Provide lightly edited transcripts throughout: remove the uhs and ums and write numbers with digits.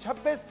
$26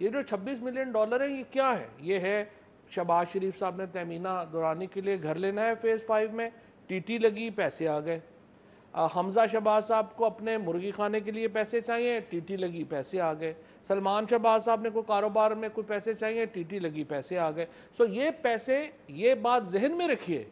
یہ جو $26 ہے یہ کیا ہے؟ یہ ہے شہباز شریف صاحب نے تہمینہ دورانی کے لیے گھر لینا ہے فیز 5 میں، ٹی ٹی لگی، پیسے آ گئے۔ حمزہ شہباز صاحب کو اپنے مرغی خانے کے لیے پیسے چاہیے، ٹی ٹی لگی، پیسے آ گئے۔ سلمان شہباز صاحب نے کوئی کاروبار میں کوئی پیسے چاہیے، ٹی ٹی لگی، پیسے آ گئے۔ سو یہ پیسے، یہ بات ذہن میں رکھیے،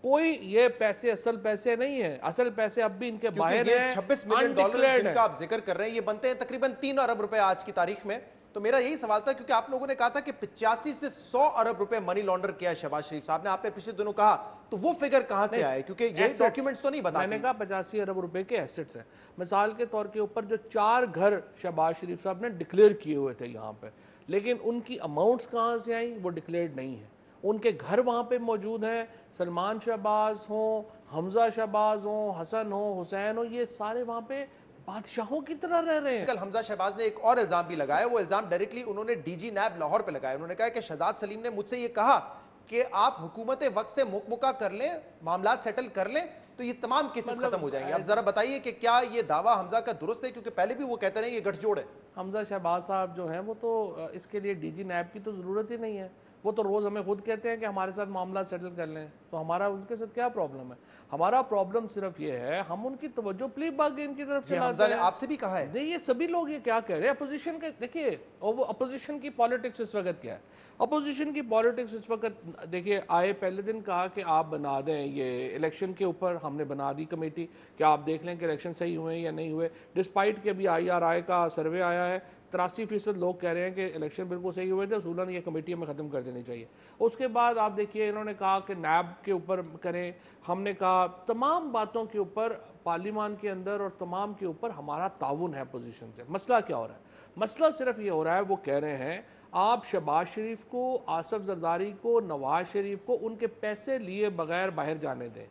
کوئی یہ پیسے اصل پیسے نہیں ہیں، اصل پیسے اب بھی ان کے باہر ہیں، یہ $26 ملین جن کا آپ ذکر کر رہے ہیں یہ بنتے ہیں تقریباً 3 ارب روپے آج کی تاریخ میں۔ تو میرا یہی سوال تھا کیونکہ آپ لوگوں نے کہا تھا کہ 85 سے 100 ارب روپے منی لانڈر کیا ہے شہباز شریف صاحب نے، آپ نے پچھلے دنوں کہا، تو وہ فگر کہاں سے آئے؟ کیونکہ یہ ڈاکیومنٹس تو نہیں بتاتے۔ میں نے کہا 85 ارب روپے کے ایسٹس ہیں۔ مثال کے طور کے اوپر جو 4 گھر شہباز شریف صاحب نے ڈکلیئر کیے ہوئے تھے یہاں پہ، لیکن ان کی اماؤنٹس کہاں سے آئیں وہ ڈکلیئرڈ نہیں ہیں۔ ان کے گھر وہاں پہ موجود ہیں، سلمان شہباز ہوں، حمزہ شہباز ہوں، حسن ہوں، حسین ہوں، یہ سارے وہاں پہ بادشاہوں کی طرح رہ رہے ہیں۔ کل حمزہ شہباز نے ایک اور الزام بھی لگایا، وہ الزام ڈائریکٹلی انہوں نے ڈی جی نیب لاہور پہ لگایا۔ انہوں نے کہا کہ شہزاد سلیم نے مجھ سے یہ کہا کہ آپ حکومت وقت سے مکمکہ کر لیں، معاملات سیٹل کر لیں تو یہ تمام کیسز ختم ہو جائیں گے۔ اب ذرا بتائیے کہ کیا یہ دعویٰ حمزہ کا درست ہے؟ کیونکہ پہلے بھی وہ کہتے رہے یہ گٹھ جوڑ ہے۔ حمزہ شہباز صاحب جو ہیں وہ تو اس کے لیے ڈی جی نیب کی تو ضرورت ہی نہیں ہے، وہ تو روز ہمیں خود کہتے ہیں کہ ہمارے ساتھ معاملہ سیٹل کر لیں، تو ہمارا ان کے ساتھ کیا پرابلم ہے؟ ہمارا پرابلم صرف یہ ہے ہم ان کی توجہ پلی باغین کی طرف چلاتے ہیں۔ حمزہ نے آپ سے بھی کہا ہے؟ نہیں، یہ سبھی لوگ یہ کیا کہہ رہے ہیں اپوزیشن کے، دیکھیے وہ اپوزیشن کی پالیٹکس اس وقت کیا ہے؟ اپوزیشن کی پالیٹکس اس وقت دیکھیے، آئے پہلے دن کہا کہ آپ بنا دیں یہ الیکشن کے اوپر، ہم نے بنا دی کمیٹی کہ آپ دیکھ لیں کہ الیکشن صحیح ہوئے یا نہیں ہوئے، ڈسپائٹ کہ ابھی IRI کا سروے آیا ہے 83% لوگ کہہ رہے ہیں کہ الیکشن بالکل صحیح ہوئے تھے، اصولاً یہ کمیٹی ہمیں ختم کر دینی چاہیے۔ اس کے بعد آپ دیکھیے انہوں نے کہا کہ نیب کے اوپر کریں، ہم نے کہا تمام باتوں کے اوپر پارلیمان کے اندر اور تمام کے اوپر ہمارا تعاون ہے اپوزیشن سے۔ مسئلہ کیا ہو رہا ہے؟ مسئلہ صرف یہ ہو رہا ہے، وہ کہہ رہے ہیں آپ شہباز شریف کو، آصف زرداری کو، نواز شریف کو ان کے پیسے لیے بغیر باہر جانے دیں۔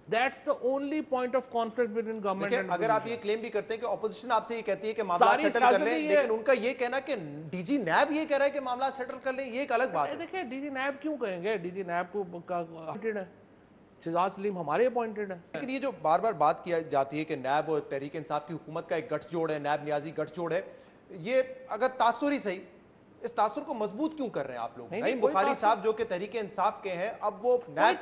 That's the only point of conflict between government and اگر آپ یہ کلیم بھی کرتے ہیں کہ اپوزیشن آپ سے یہ کہتی ہے کہ معاملات سیٹل کر لیں، لیکن ان کا یہ کہنا کہ ڈی جی نیب یہ کہہ رہا ہے کہ معاملات سیٹل کر لیں، یہ ایک الگ بات ہے۔ دیکھیں ڈی جی نیب کیوں کہیں گے؟ ڈی جی نیب کو اپوائنٹڈ ہے، شہزاد سلیم ہمارے اپوائنٹڈ ہیں۔ لیکن یہ جو بار بار بات کی جاتی ہے کہ نیب اور تحریک انصاف کی حکومت کا ایک گٹھ جوڑ ہے، نیب نیازی گٹھ جوڑ ہے، یہ اگر تاثر ہی صحیح، اس تاثر کو مضبوط کیوں کر رہے ہیں آپ لوگ؟ نعیم بخاری صاحب جو کہ تحریک انصاف کے ہیں، اب وہ نیب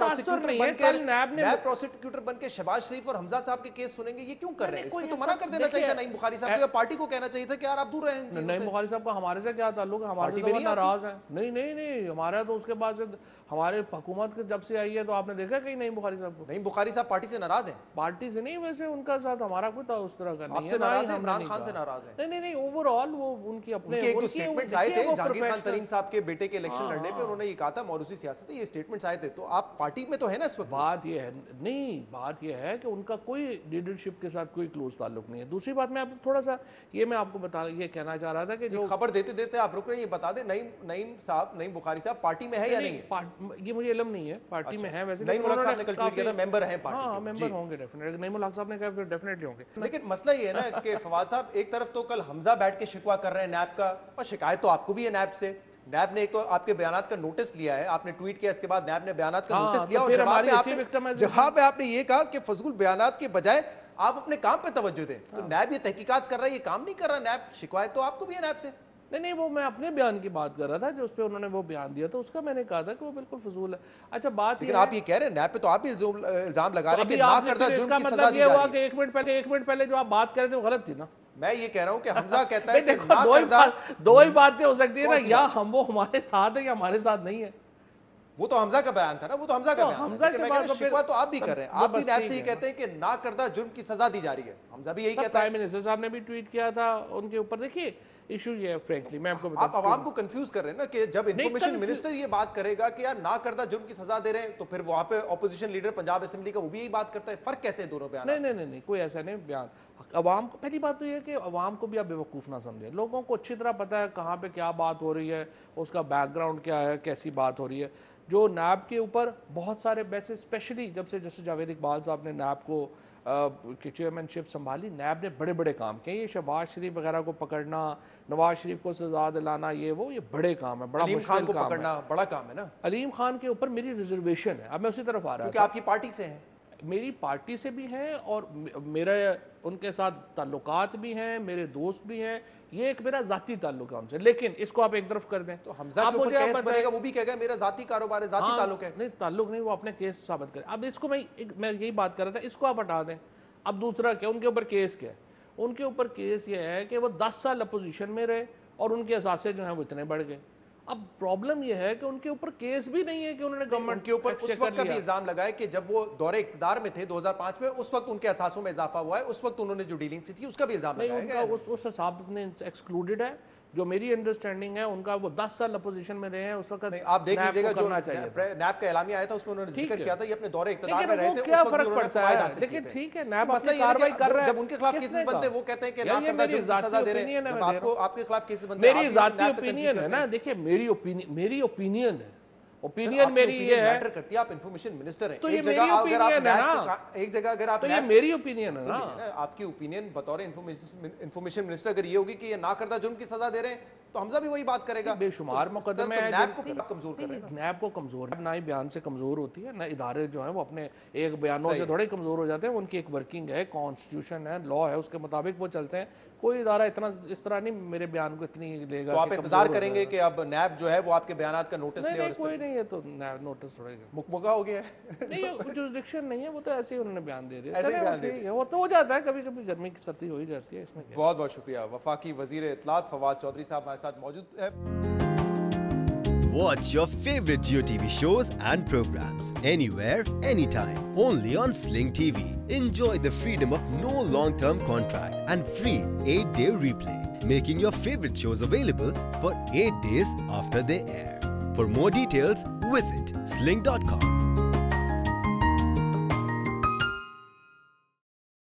پروسیکیوٹر بن کے شہباز شریف اور حمزہ صاحب کے کیس سنیں گے، یہ کیوں کر رہے ہیں؟ اس پہ تو منع کر دینا چاہیے تھا نعیم بخاری صاحب کو، یا پارٹی کو کہنا چاہیے تھا کہ یار آپ دور رہیں۔ نعیم بخاری صاحب کا ہمارے سے کیا تعلق ہے؟ ہمارے سے تو ناراض ہیں۔ نہیں، ہمارا تو اس کے بعد سے ہمارے حکومت جب سے آئی ہے تو آپ نے دیکھا کہیں نعیم بخاری صاحب کو؟ نعیم بخاری صاحب پارٹی سے ناراض ہیں؟ پارٹی سے نہیں، ویسے ان کا ساتھ ہمارا کوئی اس طرح کا نہیں ہے۔ آپ سے ناراض ہیں؟ عمران خان سے ناراض ہیں؟ نہیں، اوور آل وہ ان کی اپنے ایک دو سٹیٹمنٹس آئے تھے جہانگیر خان ترین صاحب کے بیٹے کے الیکشن لڑنے پہ، انہوں نے یہ کہا تھا موروثی سیاست ہے، یہ سٹیٹمنٹس آئے تھے، تو آپ پارٹی میں تو ہے نا اس وقت؟ بات یہ ہے نہیں، بات یہ ہے کہ ان کا کوئی لیڈرشپ کے ساتھ کوئی کلوز تعلق نہیں ہے۔ دوسری بات میں آپ تھوڑا سا یہ آپ کو یہ کہنا چاہ رہا تھا کہ جو خبر دیتے آپ رک رہے ہیں، یہ بتا دیں نعیم بخاری صاحب پارٹی میں ہے یا نہیں ہے؟ یہ مجھے علم نہیں ہے، پارٹی میں ہے ویسے۔ نعیم الحق صاحب نے کل ٹویٹ کیا تھا ممبر ہیں پارٹی کے۔ ہاں ممبر ہوں گے ڈیفینیٹلی، نعیم الحق صاحب نے کہا پھر ڈیفینیٹلی ہوں گے۔ لیکن مسئلہ یہ ہے نا کہ فواد صاحب ایک طرف تو کل حمزہ بیٹھ کے شکوہ کر رہے ہیں نیب کا، اور شکایت تو آپ کو بھی ہے نیب سے۔ نیب نے ایک تو آپ کے بیانات کا نوٹس لیا ہے، آپ نے ٹویٹ کیا، اس کے بعد نیب نے بیانات کا نوٹس لیا، اور جواب میں آپ نے یہ کہا کہ فضول بیانات کے بجائے آپ اپنے کام پہ توجہ دیں۔ تو نیب یہ تحقیقات کر رہا ہے، یہ کام نہیں کر رہا نیب، شکایت تو آپ کو بھی ہے نیب سے۔ نہیں، وہ میں اپنے بیان کی بات کر رہا تھا جو اس پہ انہوں نے وہ بیان دیا تھا، اس کا میں نے کہا تھا کہ وہ بالکل فضول ہے۔ اچھا بات لیکن آپ یہ کہہ رہے ہیں نیب پہ تو آپ بھی الزام لگا رہے ہیں کہ ناکردہ جرم کی سزا دی جا رہی ہے۔ کہ ایک منٹ پہلے جو آپ بات کر رہے تھے وہ غلط تھی نا۔ میں یہ کہہ رہا ہوں کہ حمزہ کہتا ہے کہ ناکردہ، دو ہی باتیں ہو سکتی ہیں نا، یا وہ ہمارے ساتھ ہے یا ہمارے ساتھ نہیں ہے۔ وہ تو حمزہ کا بیان تھا نا، وہ تو حمزہ کا بیان ہے، شکوہ تو آپ بھی کر رہے ہیں، آپ بھی نیب سے یہ کہتے ہیں کہ ناکردہ جرم کی سزا دی جا رہی ہے، حمزہ بھی یہی کہتا ہے۔ پرائم منسٹر صاحب نے بھی ٹویٹ کیا تھا ان کے اوپر۔ دیکھیے ایشو یہ ہے فرینکلی، میں آپ کو آپ عوام کو کنفیوز کر رہے ہیں نا کہ جب انفارمیشن منسٹر یہ بات کرے گا کہ یار ناکردہ جرم کی سزا دے رہے ہیں، تو پھر وہاں پہ اپوزیشن لیڈر پنجاب اسمبلی کا وہ بھی یہی بات کرتا ہے، فرق کیسے ہے دونوں بیان؟ نہیں، کوئی ایسا نہیں بیان۔ عوام کو پہلی بات تو یہ ہے کہ عوام کو بھی آپ بیوقوف نہ سمجھیں، لوگوں کو اچھی طرح پتہ ہے کہاں پہ کیا بات ہو رہی ہے، اس کا بیک گراؤنڈ کیا ہے، کیسی بات ہو رہی ہے۔ جو نیب کے اوپر بہت سارے ویسے اسپیشلی جب سے جیسے جاوید اقبال صاحب نے نیب کو چیئرمین شپ سنبھالی، نیب نے بڑے بڑے کام کیے، یہ شہباز شریف وغیرہ کو پکڑنا، نواز شریف کو سزا دلانا، یہ بڑے کام ہے، بڑا علیم خان مشکل کو کام پکڑنا بڑا کام ہے نا۔ علیم خان کے اوپر میری ریزرویشن ہے، اب میں اسی طرف آ رہا کیونکہ آپ کی پارٹی سے ہیں۔ میری پارٹی سے بھی ہیں اور میرے ان کے ساتھ تعلقات بھی ہیں, میرے دوست بھی ہیں, یہ ایک میرا ذاتی تعلق ہے ان سے, لیکن اس کو آپ ایک طرف کر دیں تو حمزہ کے اوپر کیس بنے گا, وہ بھی کہے گا میرا ذاتی کاروبار ہے, ذاتی تعلق ہے. نہیں تعلق نہیں, وہ اپنے کیس ثابت کریں. اب اس کو میں یہی بات کر رہا تھا, اس کو آپ ہٹا دیں. اب دوسرا کیا, ان کے اوپر کیس کیا ہے؟ ان کے اوپر کیس یہ ہے کہ وہ 10 سال اپوزیشن میں رہے اور ان کے اثاثے جو ہیں وہ اتنے بڑھ گئے. اب پرابلم یہ ہے کہ ان کے اوپر کیس بھی نہیں ہے کہ انہوں نے گورنمنٹ کے اوپر اس وقت کا بھی الزام لگا ہے کہ جب وہ دور اقتدار میں تھے 2005 میں, اس وقت ان کے اثاثوں میں اضافہ ہوا ہے, اس وقت انہوں نے جو ڈیلنگ تھی اس کا بھی الزام لگایا گیا ہے. اس حساب نے ایکسکلوڈڈ ہے. جو میری انڈرسٹینڈنگ ہے ان کا, وہ 10 سال اپوزیشن میں رہے ہیں اس وقت. آپ دیکھ لیجئے گا جو نیب کا اعلامیہ آیا تھا اس میں انہوں نے ذکر کیا تھا یہ اپنے دور اقتدار میں رہے تھے, کیا فرق پڑتا ہے؟ دیکھیں ٹھیک ہے, نیب اپنی کارروائی کر رہا ہے. جب ان کے خلاف کیسز بنتے ہیں وہ کہتے ہیں کہ ناکردہ جرم کی سزا دے رہے ہیں. آپ کے خلاف کیسز بنتے ہیں, میری ذاتی اوپینین ہے نا, دیکھیں میری اوپینین ہے, اوپینین میری یہ ہے. میٹر کرتی ہے, آپ انفارمیشن منسٹر ہیں, تو یہ میری اوپینین ہے نا, ایک جگہ اگر آپ, تو یہ میری اوپینین ہے نا. آپ کی اوپینین بطور انفارمیشن منسٹر اگر یہ ہوگی کہ یہ ناکردہ جرم کی سزا دے رہے ہیں تو حمزہ بھی وہی بات کرے گا. بے شمار مقدمے ہیں نیب کو کمزور کر رہے ہیں. نیب کو کمزور ہے, نہ ہی بیان سے کمزور ہوتی ہے, نہ ادارے جو ہیں وہ اپنے ایک بیانوں سے تھوڑے کمزور ہو جاتے ہیں. ان کی ایک ورکنگ ہے, کانسٹیٹیوشن ہے, لا ہے, اس کے مطابق وہ چلتے ہیں. کوئی ادارہ اتنا اس طرح نہیں میرے بیان کو اتنی لے گا. تو آپ انتظار کریں گے کہ اب نیب جو ہے وہ آپ کے بیانات کا نوٹس لے؟ نہیں کوئی نہیں ہے تو نوٹس تھوڑے گا, مکمگا ہو گیا ہے. نہیں جورسڈکشن نہیں ہے, وہ تو ایسے ہی انہوں نے بیان دے دیا. ٹھیک ہے, وہ تو ہو جاتا ہے کبھی کبھی, گرمی کی سردی ہو ہی جاتی ہے اس میں. بہت بہت شکریہ. وفاقی وزیر اطلاعات فواد چودھری صاحب ہمارے ساتھ موجود ہے. Watch your favorite Jio TV shows and programs anywhere, anytime. Only on Sling TV. Enjoy the freedom of no long-term contract and free 8-day replay, making your favorite shows available for 8 days after they air. For more details, visit sling.com.